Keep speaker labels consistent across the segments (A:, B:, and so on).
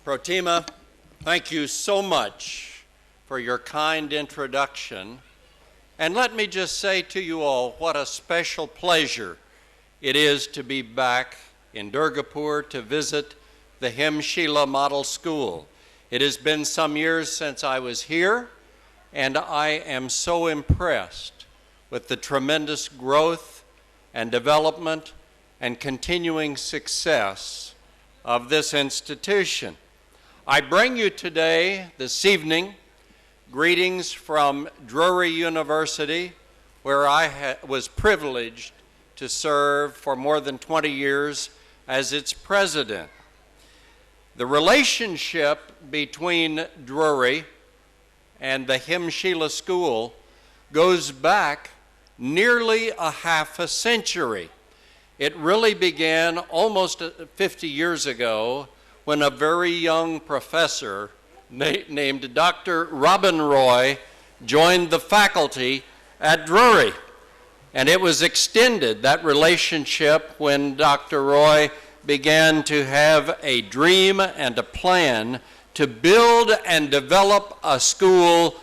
A: Protima, thank you so much for your kind introduction. And let me just say to you all what a special pleasure it is to be back in Durgapur to visit the Sheela Model School. It has been some years since I was here, and I am so impressed with the tremendous growth and development and continuing success of this institution. I bring you today, this evening, greetings from Drury University, where I was privileged to serve for more than 20 years as its president. The relationship between Drury and the Sheela School goes back nearly a half a century. It really began almost 50 years ago when a very young professor named Dr. Robin Roy joined the faculty at Drury. And it was extended, that relationship, when Dr. Roy began to have a dream and a plan to build and develop a school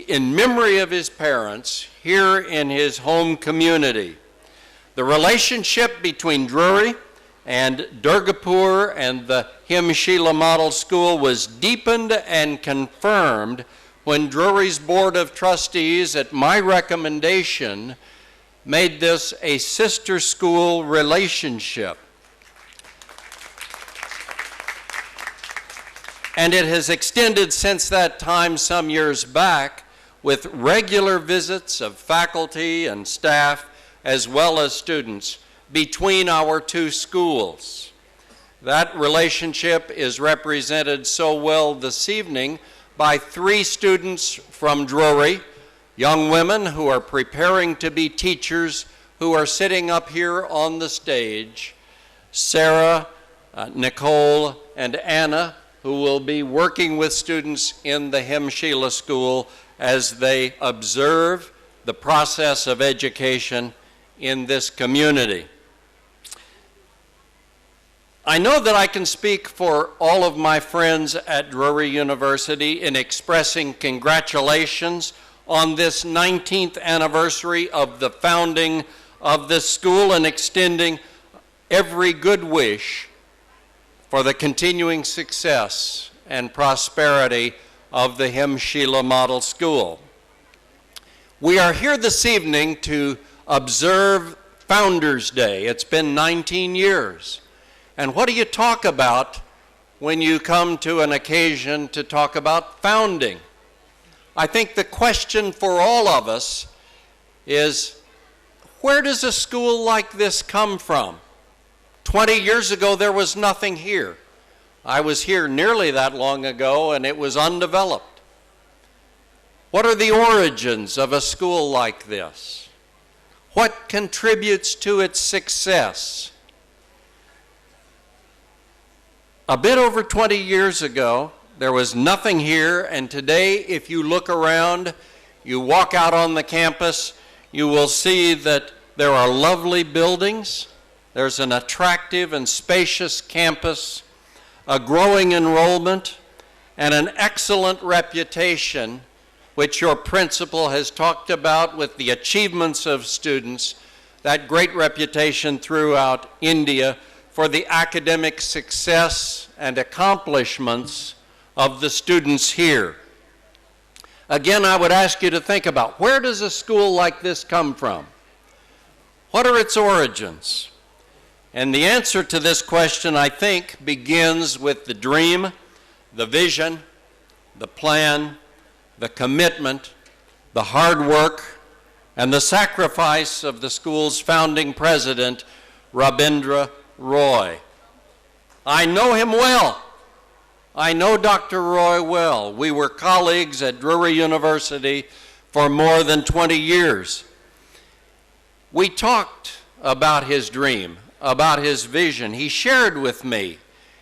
A: in memory of his parents here in his home community. The relationship between Drury and Durgapur and the Sheela Model School was deepened and confirmed when Drury's Board of Trustees, at my recommendation, made this a sister school relationship. And it has extended since that time some years back with regular visits of faculty and staff as well as students between our two schools. That relationship is represented so well this evening by 3 students from Drury, young women who are preparing to be teachers who are sitting up here on the stage, Sarah, Nicole, and Anna, who will be working with students in the Sheela School as they observe the process of education in this community. I know that I can speak for all of my friends at Drury University in expressing congratulations on this 19th anniversary of the founding of this school and extending every good wish for the continuing success and prosperity of the Sheela Model School. We are here this evening to observe Founders Day. It's been 19 years. And what do you talk about when you come to an occasion to talk about founding? I think the question for all of us is, where does a school like this come from? 20 years ago, there was nothing here. I was here nearly that long ago, and it was undeveloped. What are the origins of a school like this? What contributes to its success? A bit over 20 years ago, there was nothing here, and today, if you look around, you walk out on the campus, you will see that there are lovely buildings, there's an attractive and spacious campus, a growing enrollment, and an excellent reputation, which your principal has talked about with the achievements of students, that great reputation throughout India for the academic success and accomplishments of the students here. Again, I would ask you to think about, where does a school like this come from? What are its origins? And the answer to this question, I think, begins with the dream, the vision, the plan, the commitment, the hard work, and the sacrifice of the school's founding president, Rabindra Roy. I know him well. I know Dr. Roy well. We were colleagues at Drury University for more than 20 years. We talked about his dream, about his vision. He shared with me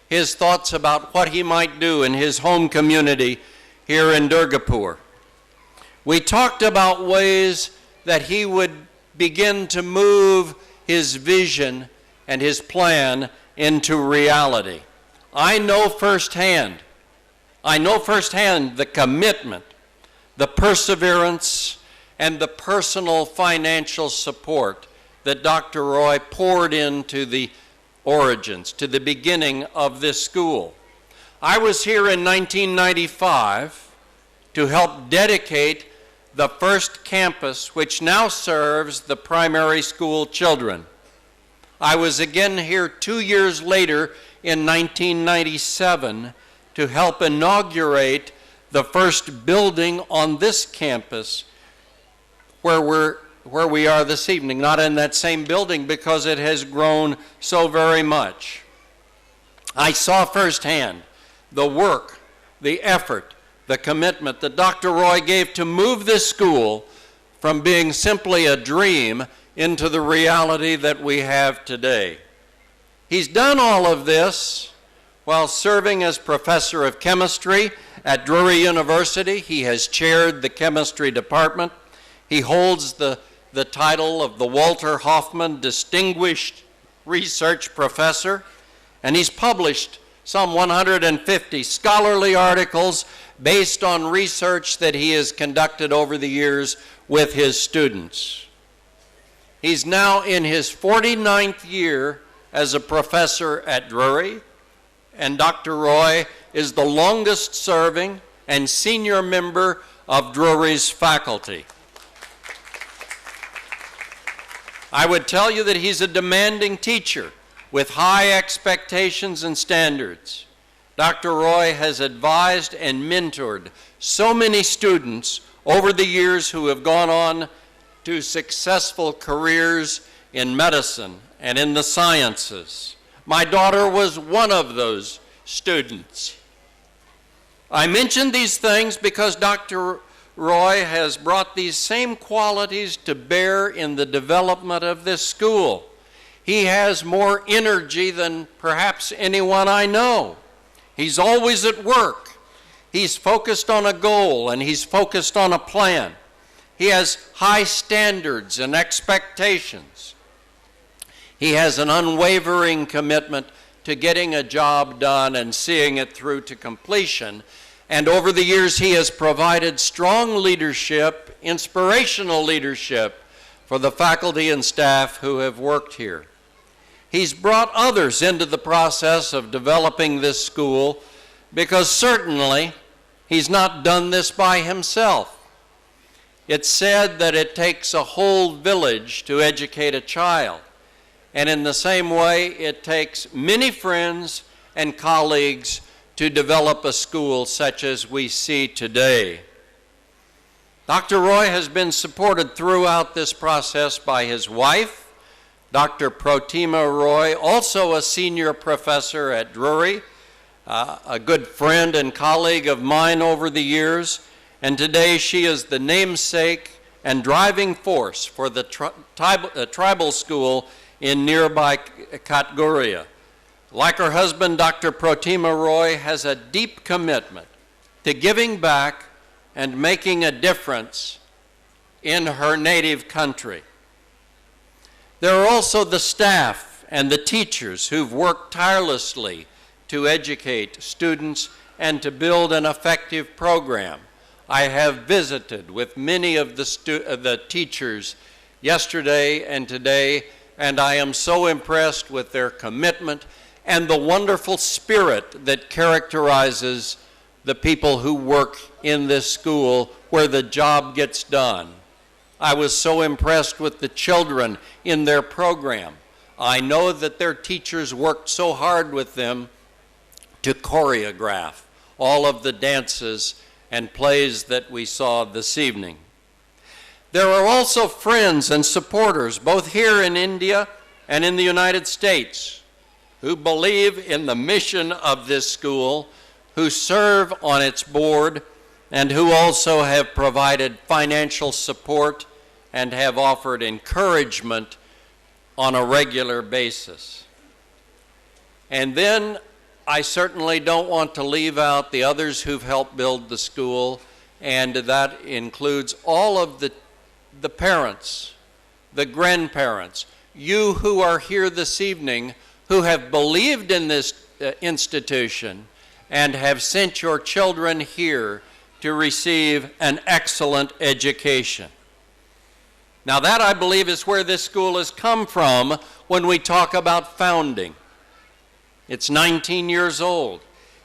A: his thoughts about what he might do in his home community here in Durgapur. We talked about ways that he would begin to move his vision and his plan into reality. I know firsthand the commitment, the perseverance, and the personal financial support that Dr. Roy poured into the origins, to the beginning of this school. I was here in 1995 to help dedicate the first campus, which now serves the primary school children. I was again here 2 years later in 1997 to help inaugurate the first building on this campus where we are this evening, not in that same building because it has grown so very much. I saw firsthand the work, the effort, the commitment that Dr. Roy gave to move this school from being simply a dream into the reality that we have today. He's done all of this while serving as professor of chemistry at Drury University. He has chaired the chemistry department. He holds the title of the Walter Hoffman Distinguished Research Professor, and he's published some 150 scholarly articles based on research that he has conducted over the years with his students. He's now in his 49th year as a professor at Drury, and Dr. Roy is the longest serving and senior member of Drury's faculty. I would tell you that he's a demanding teacher with high expectations and standards. Dr. Roy has advised and mentored so many students over the years who have gone on to successful careers in medicine and in the sciences. My daughter was one of those students. I mention these things because Dr. Roy has brought these same qualities to bear in the development of this school. He has more energy than perhaps anyone I know. He's always at work. He's focused on a goal and he's focused on a plan. He has high standards and expectations. He has an unwavering commitment to getting a job done and seeing it through to completion. And over the years, he has provided strong leadership, inspirational leadership for the faculty and staff who have worked here. He's brought others into the process of developing this school because certainly he's not done this by himself. It's said that it takes a whole village to educate a child. And in the same way, it takes many friends and colleagues to develop a school such as we see today. Dr. Roy has been supported throughout this process by his wife, Dr. Protima Roy, also a senior professor at Drury, a good friend and colleague of mine over the years, and today she is the namesake and driving force for the tribal school in nearby Katguria. Like her husband, Dr. Protima Roy has a deep commitment to giving back and making a difference in her native country. There are also the staff and the teachers who've worked tirelessly to educate students and to build an effective program. I have visited with many of the teachers yesterday and today, and I am so impressed with their commitment and the wonderful spirit that characterizes the people who work in this school where the job gets done. I was so impressed with the children in their program. I know that their teachers worked so hard with them to choreograph all of the dances and plays that we saw this evening. There are also friends and supporters, both here in India and in the United States, who believe in the mission of this school, who serve on its board, and who also have provided financial support and have offered encouragement on a regular basis. And then I certainly don't want to leave out the others who've helped build the school, and that includes all of the parents, the grandparents, you who are here this evening who have believed in this institution and have sent your children here to receive an excellent education. Now that, I believe, is where this school has come from when we talk about founding. It's 19 years old.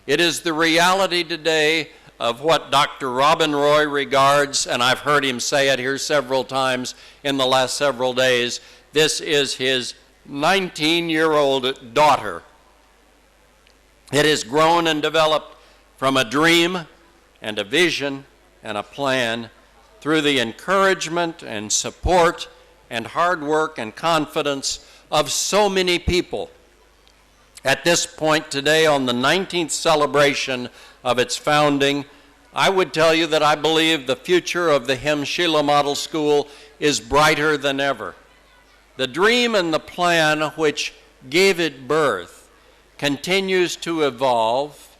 A: It is the reality today of what Dr. Robin Roy regards, and I've heard him say it here several times in the last several days, this is his 19-year-old daughter. It has grown and developed from a dream and a vision and a plan through the encouragement and support and hard work and confidence of so many people. At this point today, on the 19th celebration of its founding, I would tell you that I believe the future of the Sheela Model School is brighter than ever. The dream and the plan which gave it birth continues to evolve,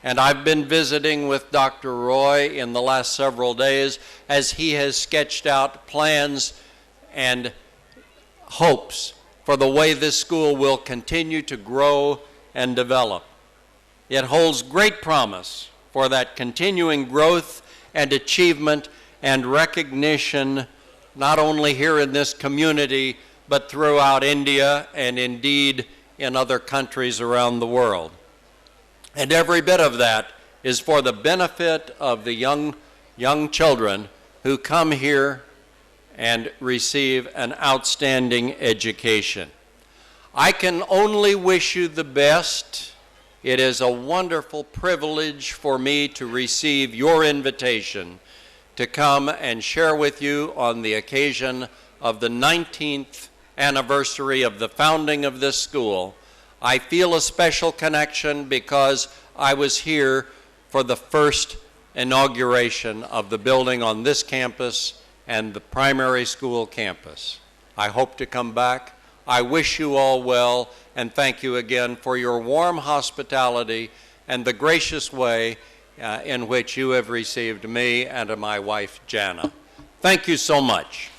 A: and I've been visiting with Dr. Roy in the last several days as he has sketched out plans and hopes for the way this school will continue to grow and develop. It holds great promise for that continuing growth and achievement and recognition, not only here in this community, but throughout India and indeed in other countries around the world. And every bit of that is for the benefit of the young children who come here and receive an outstanding education. I can only wish you the best. It is a wonderful privilege for me to receive your invitation to come and share with you on the occasion of the 19th anniversary of the founding of this school. I feel a special connection because I was here for the first inauguration of the building on this campus and the primary school campus. I hope to come back. I wish you all well, and thank you again for your warm hospitality and the gracious way in which you have received me and my wife, Jana. Thank you so much.